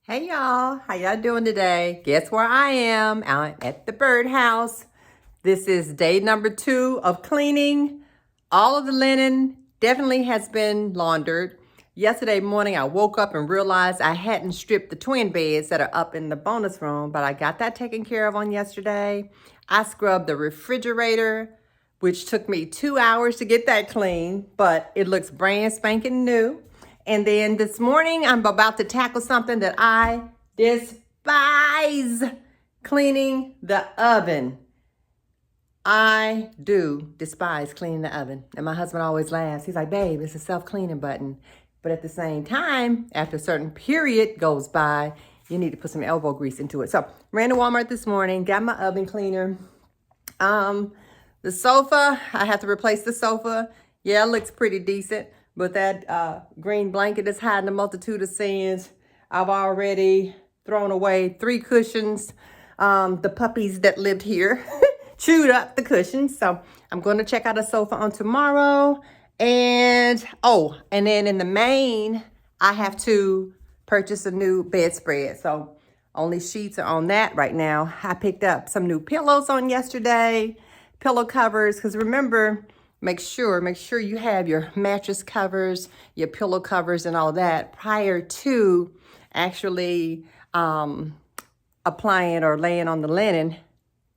Hey y'all, how y'all doing today? Guess where I am? I'm at the birdhouse. This is day number 2 of cleaning. All of the linen definitely has been laundered. Yesterday morning, I woke up and realized I hadn't stripped the twin beds that are up in the bonus room, but I got that taken care of on yesterday. I scrubbed the refrigerator, which took me 2 hours to get that clean, but it looks brand spanking new. And then this morning, I'm about to tackle something that I despise, cleaning the oven. I do despise cleaning the oven. And my husband always laughs. He's like, babe, it's a self-cleaning button. But at the same time, after a certain period goes by, you need to put some elbow grease into it. So ran to Walmart this morning, got my oven cleaner. The sofa, I have to replace the sofa. Yeah, it looks pretty decent. But that green blanket is hiding a multitude of sins. I've already thrown away 3 cushions. The puppies that lived here chewed up the cushions. So I'm going to check out a sofa on tomorrow. And then in the main, I have to purchase a new bedspread. So only sheets are on that right now. I picked up some new pillows on yesterday, pillow covers, because remember, make sure you have your mattress covers, your pillow covers, and all that prior to actually applying or laying on the linen,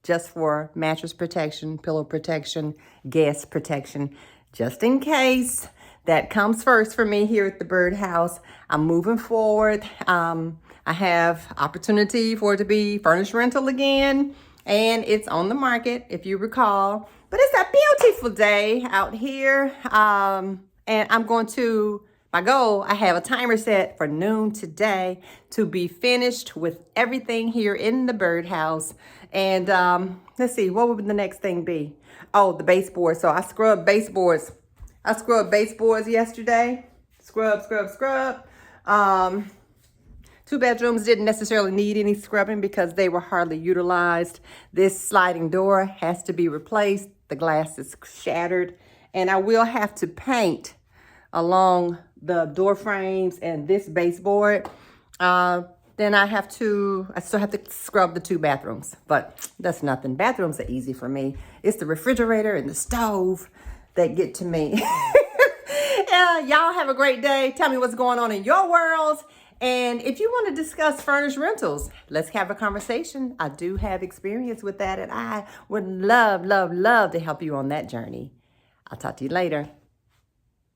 just for mattress protection, pillow protection, guest protection, just in case. That comes first for me here at the birdhouse. I'm moving forward. I have opportunity for it to be furnished rental again, and it's on the market, if you recall. But it's a beautiful day out here. And I'm going to, my goal, I have a timer set for noon today to be finished with everything here in the birdhouse. And let's see, what would the next thing be? Oh, the baseboards. So I scrubbed baseboards. I scrubbed baseboards yesterday. Scrub. 2 bedrooms didn't necessarily need any scrubbing because they were hardly utilized. This sliding door has to be replaced. The glass is shattered. And I will have to paint along the door frames and this baseboard. Then I still have to scrub the 2 bathrooms, but that's nothing. Bathrooms are easy for me. It's the refrigerator and the stove that get to me. Y'all have a great day. Tell me what's going on in your world. And if you want to discuss furnished rentals, let's have a conversation. I do have experience with that, and I would love to help you on that journey. I'll talk to you later.